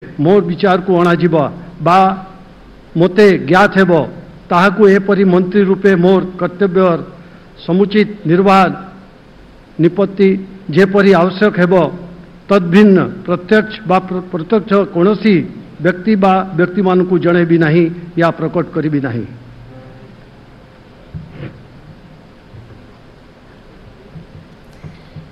मोर विचार को अणाजिबा बा मते ज्ञात हेबो ताहाकु एपरि मंत्री रूपे मोर कर्तव्य समुचित निर्वाह निपत्ति जेपरि आवश्यक हेबो तद्भिन्न प्रत्यक्ष बा प्रत्यक्ष कोनोसी व्यक्ति बा व्यक्ति मानकु जणेबी नाही या प्रकट करिबी नाही।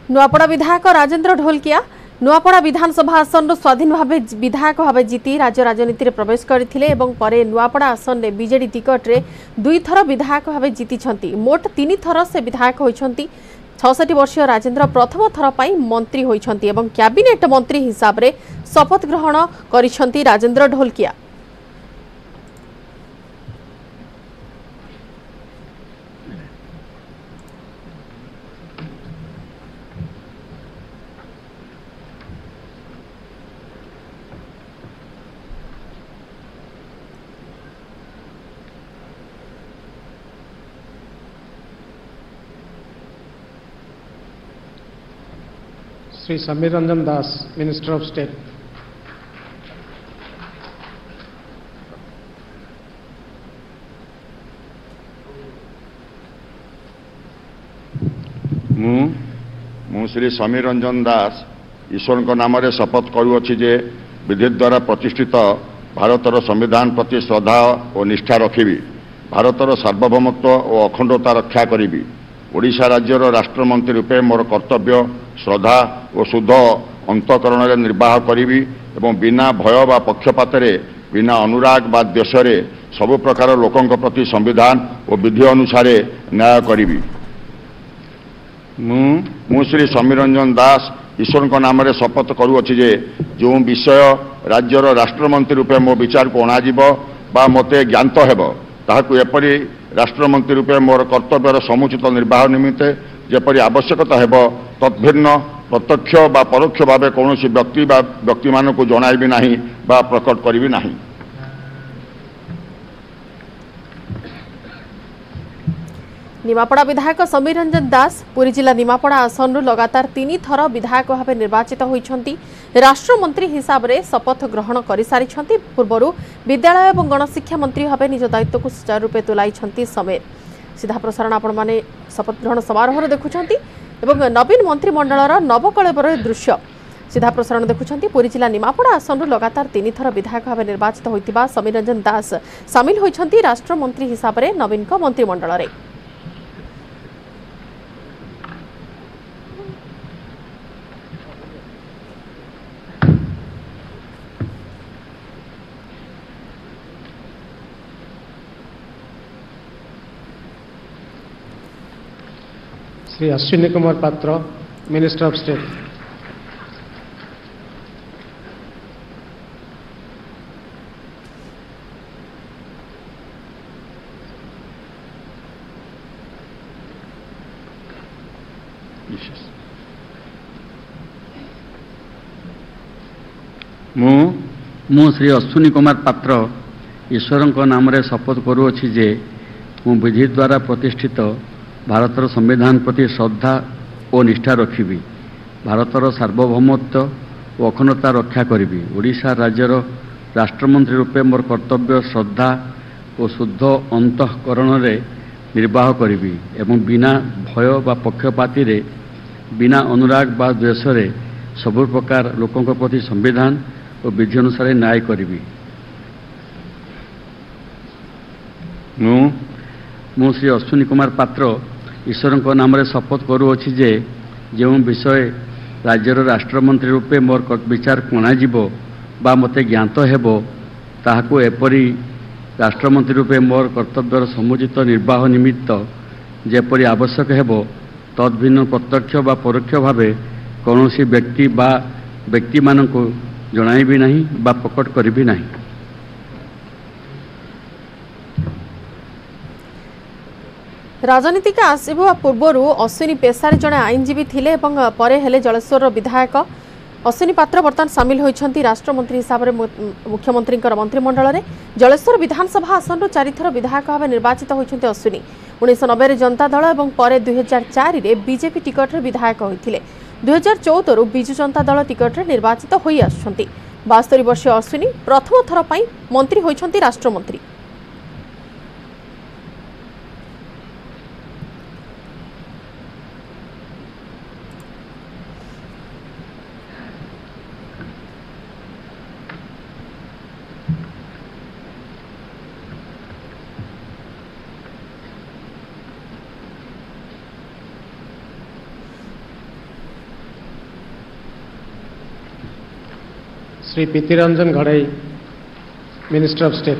नुआपड़ा विधायक राजेंद्र ढोलकिया नुआपड़ा विधानसभा आसन स्वाधीन भाव विधायक भाव जीति राज्य राजनीति में प्रवेश करथिले एवं परे नुआपड़ा आसन में बीजेडी टिकट रे 2 थर विधायक भाव जीति मोट 3 थर से विधायक होइछंती। 66 वर्षीय राजेंद्र प्रथम थर पाई मंत्री होइछंती एवं कैबिनेट मंत्री हिसाब रे शपथ ग्रहण करिछंती राजेंद्र ढोलकिया। श्री समीर रंजन दास, मिनिस्टर ऑफ स्टेट। मु श्री समीर रंजन दास ईश्वर नाम शपथ करुअछि जे विधि द्वारा प्रतिष्ठित भारतर संविधान प्रति श्रद्धा और निष्ठा रखिबी, भारतर सार्वभौमत्व और अखंडता रक्षा करी, ओडिशा राज्यर राष्ट्रमंत्री रूपे मोर कर्तव्य श्रद्धा और शुद्ध अंतकरण निर्वाह करी एवं बिना भय बा पक्षपातरे बिना अनुराग बा देशरे सबु प्रकार लोकंक प्रति संविधान और विधि अनुसार न्याय करी। मु श्री समीर रंजन दास ईश्वर नाम शपथ करुअछि जे जो विषय राज्यर राष्ट्रमंत्री रूपे मो विचार को अणाजिब बा मते ज्ञात हेबो ताहाकु एपरि राष्ट्रमंत्री रूपे मोर कर्तव्यर समुचित निर्वाह निमित्ते जेपरि आवश्यकता हेबो तद्भिन्न प्रत्यक्ष बा परोक्ष भाव कौन व्यक्ति बा व्यक्ति मानक जणाइबी नाही बा प्रकट करिबी नाही। निमापड़ा विधायक समीर रंजन दास पुरी जिला निमापड़ा आसन लगातार 3 थर विधायक भाव निर्वाचित होइछंती। राष्ट्रमंत्री हिसाब रे शपथ ग्रहण कर सारी पूर्व विद्यालय और गणशिक्षा मंत्री भाव निज दायित्व को सुचारू रूपे तुलाई समीर। सीधा प्रसारण आपण माने शपथ ग्रहण समारोह देखुछंती एवं नवीन मंत्रिमंडल नवकलेबर दृश्य सीधा प्रसारण देखुछंती। पुरी जिला निमापड़ा आसन लगातार 3 थर विधायक भाव निर्वाचित होइतिबा समीर रंजन दास सामिल होइछंती राष्ट्रमंत्री हिसाब रे नवीन को मंत्रिमंडल रे। श्री अश्विनी कुमार पात्र, मिनिस्टर ऑफ स्टेट। मु श्री अश्विनी कुमार पात्र ईश्वर नाम शपथ करुअछि जे मु विधि द्वारा प्रतिष्ठित भारतर संविधान प्रति श्रद्धा और निष्ठा रखिबी, भारतर सार्वभौमत्व और अखंडता रक्षा करी, ओडिशा राज्यर राष्ट्रमंत्री रूपे मोर कर्तव्य श्रद्धा और शुद्ध अंतकरण निर्वाह करी एवं बिना भय बा पक्षपाती रे बिना अनुराग बा द्वेषरे सबु प्रकार लोकंक प्रति संविधान और विधि अनुसार न्याय करी। मु श्री अश्विनी कुमार पात्र ईश्वर नाम शपथ करुअछि जे जो विषय राज्यर राष्ट्रमंत्री रूपे मोर विचार कोणाजिब बा मते ज्ञात हेबो ताहाकु एपरि राष्ट्रमंत्री रूपे मोर कर्तव्यर समुचित निर्वाह निमित्त जेपरि आवश्यक हेबो तद्भिन्न प्रत्यक्ष बा परोक्ष भाव कौन व्यक्ति बा व्यक्ति मानक जणाइबी नाही बा प्रकट करिबी नाही। राजनीति आसवा पूर्व अश्विनी पेशार जड़े आईनजीवी थिले एवं परे हेले जलेश्वर विधायक अश्विनी पात्र बर्तमान सामिल होइछंती राष्ट्रमंत्री हिसाब से मुख्यमंत्री मंत्रिमंडल में। जलेश्वर विधानसभा आसन 4 थर विधायक भाव निर्वाचित होइछंती अश्विनी। 1990 जनता दल और पर 2004 रे बीजेपी टिकट रे विधायक होइथिले। 2014 बिजु जनता दल टिकट रे निर्वाचित होई आछंती। 72 वर्षीय अश्विनी प्रथम थर पर मंत्री होइछंती राष्ट्रमंत्री। श्री प्रीतिरंजन घड़ाई, मिनिस्टर ऑफ स्टेट।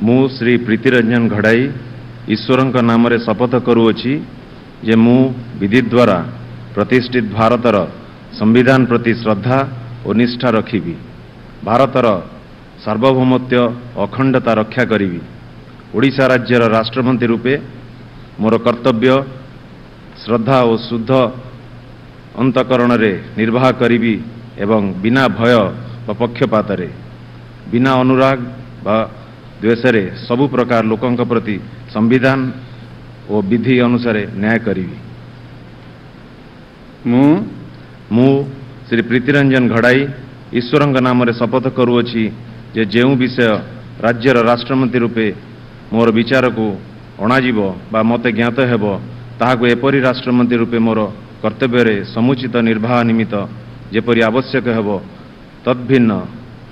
मु श्री प्रीतिरंजन घड़ाई ईश्वर नाम रे शपथ करुअछि जे मु विधि द्वारा प्रतिष्ठित भारतर संविधान प्रति श्रद्धा और निष्ठा रखिबी, भारतर सार्वभौमत्व अखंडता रक्षा करिबी, ओडिशा राज्यर राष्ट्रमंत्री रूपे मोर कर्तव्य श्रद्धा और शुद्ध अंतकरण रे निर्वाह करिबी एवं बिना भय व पक्षपात रे बिना अनुराग व द्वेष रे सबु प्रकार लोकंक प्रति संविधान और विधि अनुसार न्याय करिबी। मु श्री प्रीतिरंजन घड़ाई ईश्वर नाम रे शपथ करुअछि जे जेउ विषय राज्यर राष्ट्रमंत्री रूपे मोर विचार को अणाजिब बा मते ज्ञात हेबो ताहाको एपरि राष्ट्रमंत्री रूपे मोर कर्तव्य रे समुचित निर्वाह निमित्त जेपरि आवश्यक हेबो तद्भिन्न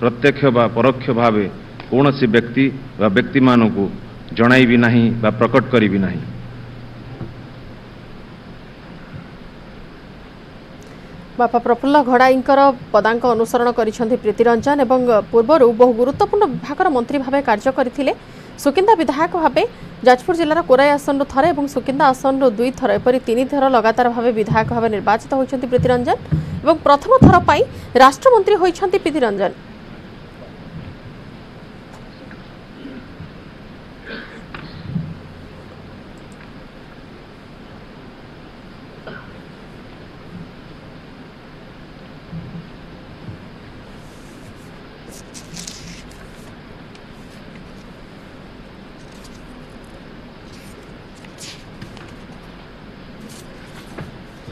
प्रत्यक्ष बा परोक्ष भावे कौनसी व्यक्ति बा व्यक्ति मानकु जणाइबी नाही बा प्रकट करिबी नाही। बापा प्रफुल्ल घड़ाईंकर पदांक अनुसरण करिसेंती प्रीतिरंजन एवं पूर्वर बहु गुरुत्वपूर्ण विभागर मंत्री भावे कार्य करथिले। सुकिंदा विधायक भावे जाजपुर जिलार कोराई आसन थरे और सुकिंदा आसन 2 थर एपरी 3 थर लगातार भावे विधायक भावे निर्वाचित होइछंती प्रीतिरंजन एवं प्रथम थर पाई राष्ट्रमंत्री होइछंती Pritiranjan.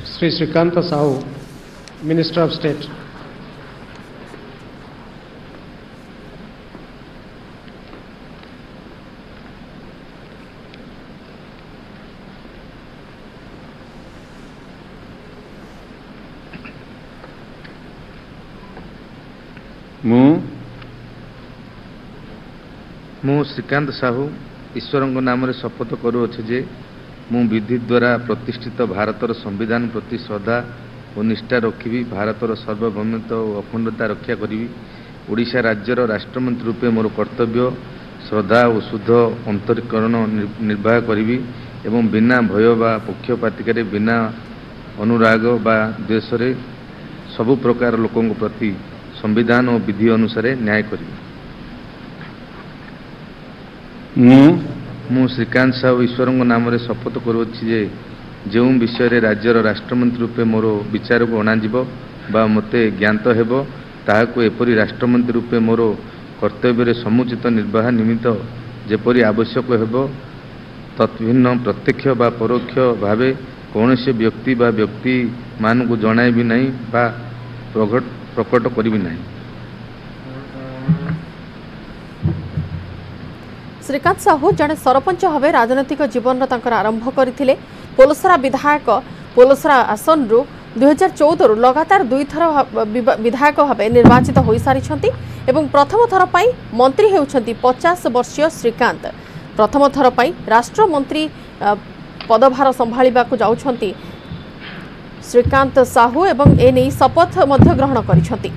Shri Srikant Sahu, minister of state. मु श्रीकांत साहू ईश्वर नाम रे शपथ करुअछि जे मु विधि द्वारा प्रतिष्ठित भारतर संविधान प्रति श्रद्धा और निष्ठा रखिबी, भारतर सार्वभौमत्व और अखंडता रक्षा करिबी, ओडिशा राज्यर राष्ट्रमंत्री रूपे मोर कर्तव्य श्रद्धा और शुद्ध अंतरीकरण निर्वाह करिबी एवं बिना भय बा पक्षपातिकारे बिना अनुराग बा द्वेष रे सबु प्रकार लोकों प्रति संविधान और विधि अनुसार न्याय करिबी। मु श्रीकांत साहू ईश्वर नाम रे शपथ करुअछि जे जेउ विषय रे राज्यर राष्ट्रमंत्री रूपे मोर विचार को अणाजिब बा मते ज्ञात हेबो ताहाको एपरि राष्ट्रमंत्री रूपे मोर कर्तव्य रे समुचित निर्वाह निमित्त जेपरि आवश्यक हेबो तत्भिन्न प्रत्यक्ष बा परोक्ष भावे कौनसी व्यक्ति बा व्यक्ति मानकु जणाइबी नाही बा प्रकट करिबी नाही। श्रीकांत साहू जड़े सरपंच भाव राजनैतिक जीवन आरंभ करथिले। पोलसरा विधायक पोलसरा आसन 2014 लगातार 2 थर विधायक भाव निर्वाचित हो सारी एवं प्रथम थर पर मंत्री होउछंती 50 वर्षीय श्रीकांत। प्रथम थर पर राष्ट्रमंत्री पदभार संभाळिबाकु जाउछंती श्रीकांत साहू एवं एने शपथ मध्य ग्रहण करिछंती।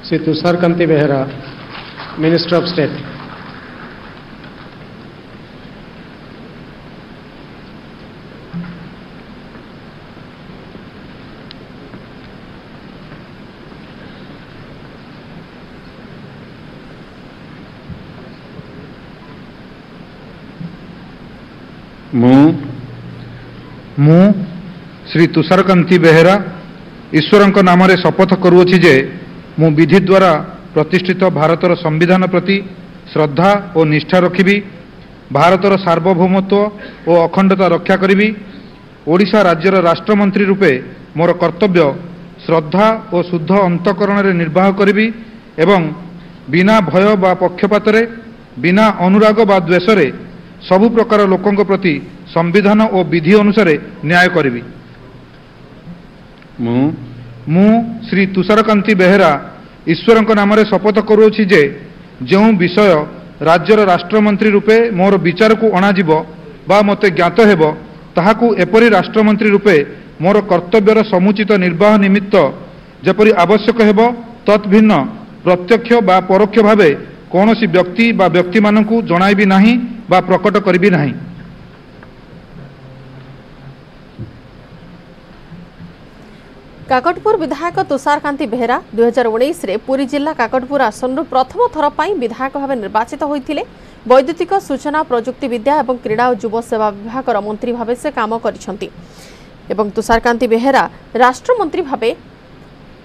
श्री तुषार कांति बेहरा, मिनिस्टर ऑफ स्टेट। ମୁଁ ଶ୍ରୀ ତୁଷାରକାନ୍ତି ବେହେରା ଈଶ୍ୱରଙ୍କ ନାମରେ ଶପଥ କରୁଅଛି ଯେ ମୁଁ ବିଧି ଦ୍ୱାରା ପ୍ରତିଷ୍ଠିତ ଭାରତର ସମ୍ବିଧାନ ପ୍ରତି ଶ୍ରଦ୍ଧା ଓ ନିଷ୍ଠା ରଖିବି, ଭାରତର ସାର୍ବଭୌମତ୍ୱ ଓ ଅଖଣ୍ଡତା ରକ୍ଷା କରିବି, ଓଡ଼ିଶା ରାଜ୍ୟର ରାଷ୍ଟ୍ରମନ୍ତ୍ରୀ ରୂପେ ମୋର କର୍ତ୍ତବ୍ୟ ଶ୍ରଦ୍ଧା ଓ ଶୁଦ୍ଧ ଅନ୍ତଃକରଣରେ ନିର୍ବାହ କରିବି ଏବଂ ବିନା ଭୟ ବା ପକ୍ଷପାତରେ, ବିନା ଅନୁରାଗ ବା ଦ୍ୱେଷରେ ସବୁ ପ୍ରକାର ଲୋକଙ୍କ ପ୍ରତି ସମ୍ବିଧାନ ଓ ବିଧି ଅନୁସାରେ ନ୍ୟାୟ କରିବି। ମୁଁ ଶ୍ରୀ ତୁଷାରକାନ୍ତି ବେହେରା ଈଶ୍ୱରଙ୍କ ନାମରେ ଶପଥ କରୁଅଛି ଯେ ଯେଉଁ ବିଷୟ ରାଜ୍ୟର ରାଷ୍ଟ୍ରମନ୍ତ୍ରୀ ରୂପେ ମୋର ବିଚାରକୁ ଅଣାଯିବ ବା ମୋତେ ଜ୍ଞାତ ହେବ, ତାହାକୁ ଏପରି ରାଷ୍ଟ୍ରମନ୍ତ୍ରୀ ରୂପେ ମୋର କର୍ତ୍ତବ୍ୟର ସମୁଚିତ ନିର୍ବାହ ନିମିତ୍ତ ଯେପରି ଆବଶ୍ୟକ ହେବ ତତ୍ଭିନ୍ନ ପ୍ରତ୍ୟକ୍ଷ ବା ପରୋକ୍ଷ ଭାବେ କୌଣସି ବ୍ୟକ୍ତି ବା ବ୍ୟକ୍ତିମାନଙ୍କୁ ଜଣାଇବି ନାହିଁ ବା ପ୍ରକଟ କରିବି ନାହିଁ। काकटपुर विधायक तुषारकांति बेहेरा 2019 रे पुरी जिला काकटपुर आसन प्रथम थर पर विधायक भाव निर्वाचित होते। वैद्युतिक सूचना प्रजुक्ति विद्या और क्रीड़ा और युव सेवा विभाग मंत्री भाव से काम करिसेंती। तुषारकांति बेहेरा राष्ट्रमंत्री भाव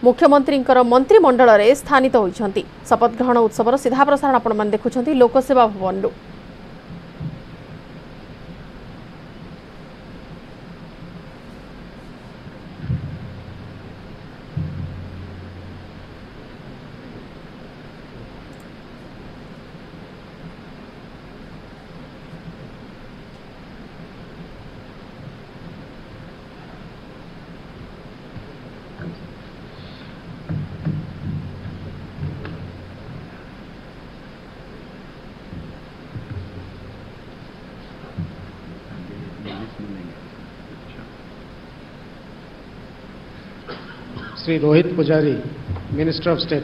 मुख्यमंत्री मंत्रिमंडल में स्थानित होइछंती। शपथ ग्रहण उत्सवर सीधा प्रसारण आपण मन देखुछंती लोकसेवा भवन रु। श्री रोहित पुजारी, minister of state.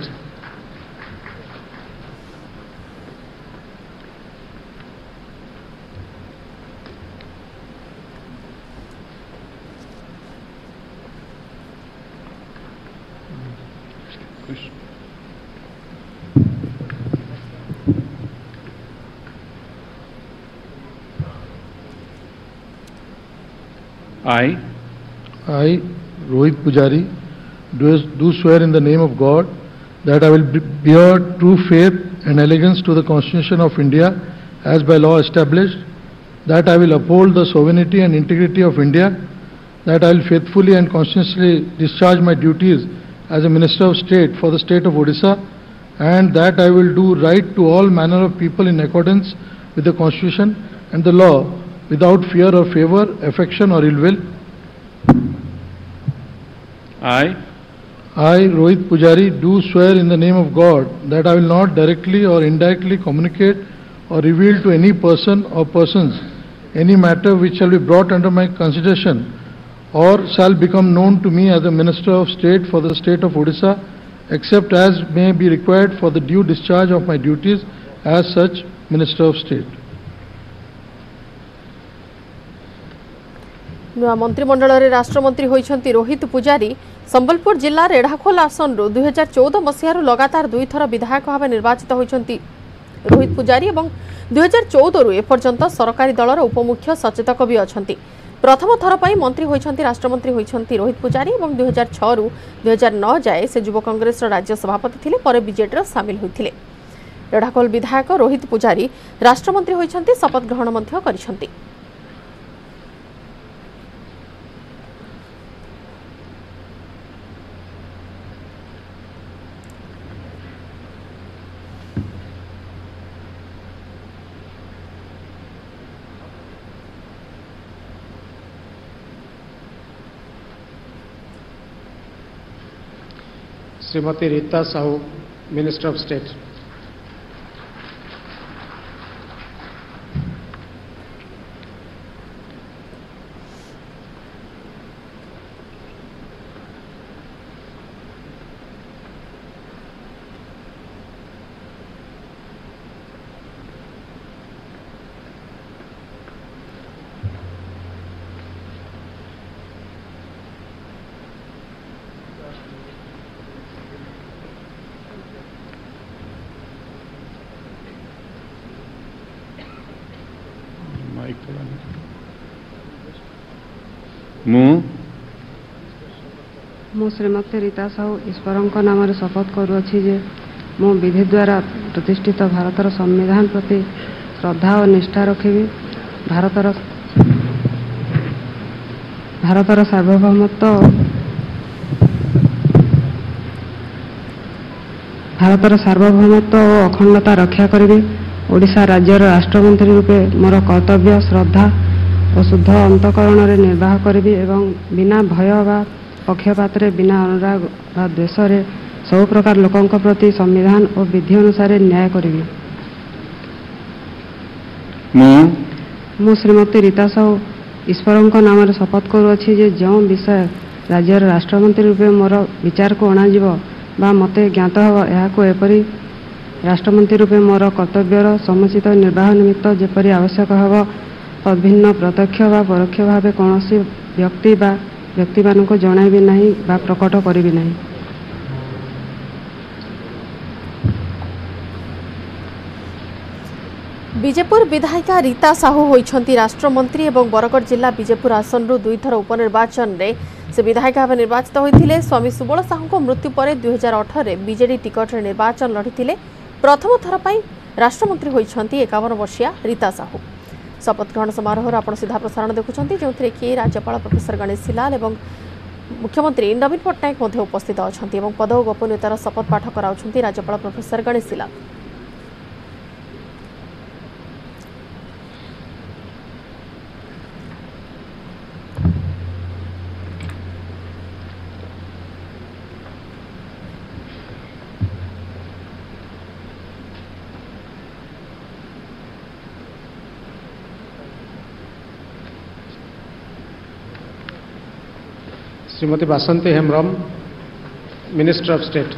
I, Rohit Pujari, do swear in the name of God that I will bear true faith and allegiance to the Constitution of India as by law established, that I will uphold the sovereignty and integrity of India, that I will faithfully and conscientiously discharge my duties as a Minister of State for the state of Odisha, and that I will do right to all manner of people in accordance with the Constitution and the law without fear or favor, affection or ill will. I, Rohit Pujari, do swear in the name of God that I will not directly or indirectly communicate or reveal to any person or persons any matter which shall be brought under my consideration or shall become known to me as a Minister of State for the state of Odisha, except as may be required for the due discharge of my duties as such Minister of State. नुआ मंत्रिमंडल रे राष्ट्रमंत्री होइछंती रोहित पुजारी। संबलपुर जिला रेढ़ाखोल आसन 2014 मसीहारू लगातार 2 थर विधायक भाव निर्वाचित होइछंती रोहित पुजारी एवं 2014 रु एपर्यंत सरकारी दलर उपमुख्य सचेतक भी अछंती। प्रथम थर पर मंत्री होइछंती राष्ट्रमंत्री होइछंती रोहित पुजारी एवं 2006 रु 2009 जाए से युव कांग्रेस राज्य सभापति थिले, पर बीजेडी सामिल होइथिले। रेढ़ाखोल विधायक रोहित पुजारी राष्ट्रमंत्री होइछंती, शपथ ग्रहण मध्य करिछंती। Shrimati Rita Sahu, minister of state. ମୁଁ ଶ୍ରୀମତୀ ରୀତା ସାହୁ ଈଶ୍ୱରଙ୍କ ନାମରେ ଶପଥ କରୁଅଛି ଯେ ମୁଁ ବିଧି ଦ୍ୱାରା ପ୍ରତିଷ୍ଠିତ ଭାରତର ସମ୍ବିଧାନ ପ୍ରତି ଶ୍ରଦ୍ଧା ଓ ନିଷ୍ଠା ରଖିବି। ଭାରତର ସାର୍ବଭୌମତ୍ୱ ଓ ଅଖଣ୍ଡତା ରକ୍ଷା କରିବି। ଓଡ଼ିଶା ରାଜ୍ୟର ରାଷ୍ଟ୍ରମନ୍ତ୍ରୀ ରୂପେ ମୋର କର୍ତ୍ତବ୍ୟ ଶ୍ରଦ୍ଧା ଓ ଶୁଦ୍ଧ ଅନ୍ତଃକରଣରେ ନିର୍ବାହ କରିବି ଏବଂ ବିନା ଭୟ ବା ପକ୍ଷପାତରେ ବିନା ଅନୁରାଗ ବା ଦ୍ୱେଷରେ ସବୁ ପ୍ରକାର ଲୋକଙ୍କ ପ୍ରତି ସମ୍ବିଧାନ ଓ ବିଧି ଅନୁସାରେ ନ୍ୟାୟ କରିବି। ମୁଁ ଶ୍ରୀମତୀ ରୀତା ସାହୁ ଈଶ୍ୱରଙ୍କ ନାମରେ ଶପଥ କରୁଅଛି ଯେ ଯେଉଁ ବିଷୟ ରାଜ୍ୟର ରାଷ୍ଟ୍ରମନ୍ତ୍ରୀ ରୂପେ ମୋର ବିଚାରକୁ ଅଣାଯିବ ବା ମୋତେ ଜ୍ଞାତ ହେବ ଏହାକୁ ଏପରି ରାଷ୍ଟ୍ରମନ୍ତ୍ରୀ ରୂପେ ମୋର କର୍ତ୍ତବ୍ୟର ସମୁଚିତ ନିର୍ବାହ ନିମିତ୍ତ ଯେପରି ଆବଶ୍ୟକ ହେବ ତଦ୍ଭିନ୍ନ ପ୍ରତ୍ୟକ୍ଷ ବା ପରୋକ୍ଷ ଭାବେ କୌଣସି ବ୍ୟକ୍ତି ବା ବ୍ୟକ୍ତିମାନଙ୍କୁ ଜଣାଇବି ନାହିଁ ବା ପ୍ରକଟ କରିବି ନାହିଁ। विजेपुर विधायिका रीता साहू होइछंती राष्ट्रमंत्री एवं बरगढ़ जिला विजेपुर आसनरु दुई थर उपनिर्वाचन रे से विधायिका भाव निर्वाचित होइथिले। स्वामी सुबल साहू को मृत्यु पर 2018 रे बीजेडी टिकट रे निर्वाचन लड़िथिले। प्रथम थर पई राष्ट्रमंत्री होइछंती 51 वर्षीय रीता साहू। शपथ ग्रहण समारोह आपण सीधा प्रसारण देखुछंती जोंथरे कि राज्यपाल प्रोफेसर गणेशी लाल एवं मुख्यमंत्री नवीन पट्टनायक मध्य उपस्थित अछंती एवं पद और गोपनीयतार शपथ पाठ कराउछंती राज्यपाल professor Ganeshi Lal. Shrimati Basanti Hembram, minister of state.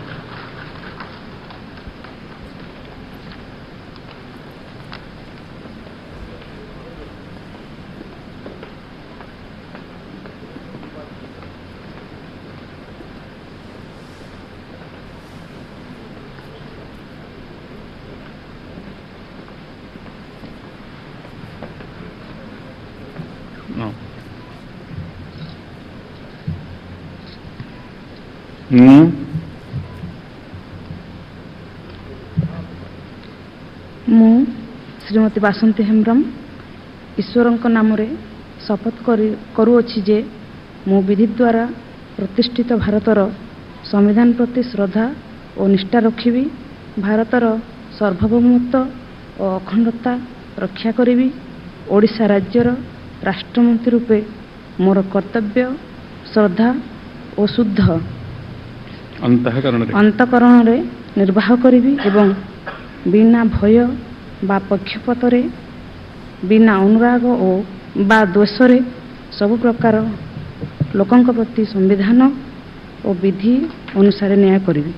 ମୁଁ ଶ୍ରୀମତୀ ବାସନ୍ତୀ ହେମ୍ବ୍ରମ ଈଶ୍ୱରଙ୍କ ନାମରେ ଶପଥ କରୁଅଛି ଯେ ମୁଁ ବିଧି ଦ୍ୱାରା ପ୍ରତିଷ୍ଠିତ ଭାରତର ସମ୍ବିଧାନ ପ୍ରତି ଶ୍ରଦ୍ଧା ଓ ନିଷ୍ଠା ରଖିବି। ଭାରତର ସାର୍ବଭୌମତ୍ୱ ଓ ଅଖଣ୍ଡତା ରକ୍ଷା କରିବି। ଓଡ଼ିଶା ରାଜ୍ୟର ରାଷ୍ଟ୍ରମନ୍ତ୍ରୀ ରୂପେ ମୋର କର୍ତ୍ତବ୍ୟ ଶ୍ରଦ୍ଧା ଓ ଶୁଦ୍ଧ ଅନ୍ତଃକରଣରେ ନିର୍ବାହ କରିବି ଏବଂ ବିନା ଭୟ ବା ପକ୍ଷପାତରେ ବିନା ଅନୁରାଗ ଓ ବା ଦ୍ୱେଷରେ ସବୁ ପ୍ରକାର ଲୋକଙ୍କ ପ୍ରତି ସମ୍ବିଧାନ ଓ ବିଧି ଅନୁସାରେ ନ୍ୟାୟ କରିବି।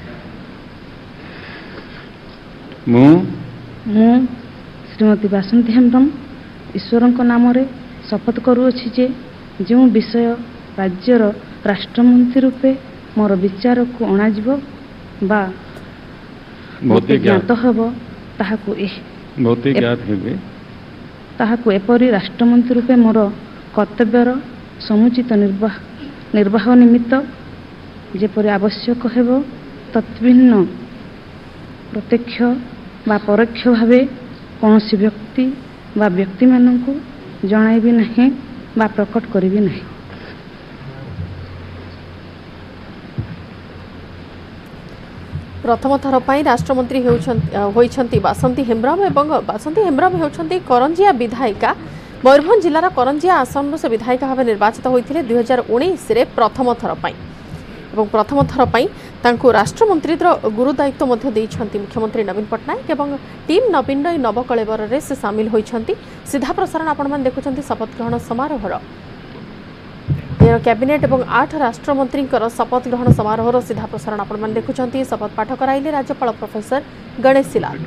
ମୁଁ ଶ୍ରୀମତୀ ବାସନ୍ତୀ ହେମ୍ବ୍ରମ ଈଶ୍ୱରଙ୍କ ନାମରେ ଶପଥ କରୁଅଛି ଯେ ଯେଉଁ ବିଷୟ ରାଜ୍ୟର ରାଷ୍ଟ୍ରମନ୍ତ୍ରୀ ରୂପେ ମୋର ବିଚାରକୁ ଅଣାଯିବ ବା ମୋତେ ଜ୍ଞାତ ହେବ ତାହାକୁ ଏପରି ରାଷ୍ଟ୍ରମନ୍ତ୍ରୀ ରୂପେ ମୋର କର୍ତ୍ତବ୍ୟର ସମୁଚିତ ନିର୍ବାହ ନିମିତ୍ତ ଯେପରି ଆବଶ୍ୟକ ହେବ ତତ୍ଭିନ୍ନ ପ୍ରତ୍ୟକ୍ଷ ବା ପରୋକ୍ଷ ଭାବେ କୌଣସି ବ୍ୟକ୍ତି ବା ବ୍ୟକ୍ତିମାନଙ୍କୁ ଜଣାଇବି ନାହିଁ ବା ପ୍ରକଟ କରିବି ନାହିଁ। प्रथम थर पर राष्ट्रमंत्री होइछंती बासंती हेम्ब्रम एवं बासंती हेम्ब्रम होइछंती करंजिया विधायिका। मयूरभंज जिलार करंजिया आसन से विधायिका भाव निर्वाचित होइथिले 2019 रे प्रथम थर पर एवं प्रथम थर पर राष्ट्रमंत्री गुरु दायित्व मुख्यमंत्री नवीन पट्टनायक एवं टीम नवीन नवकलेवर से सामिल होइछंती। सीधा प्रसारण आपण देखुछंती शपथ ग्रहण समारोह कैबिनेट एवं 8 राष्ट्रमंत्री शपथ ग्रहण समारोह सीधा प्रसारण आपण देखुछंती। शपथ पाठ कराइले राज्यपाल प्रोफेसर गणेशी लाल।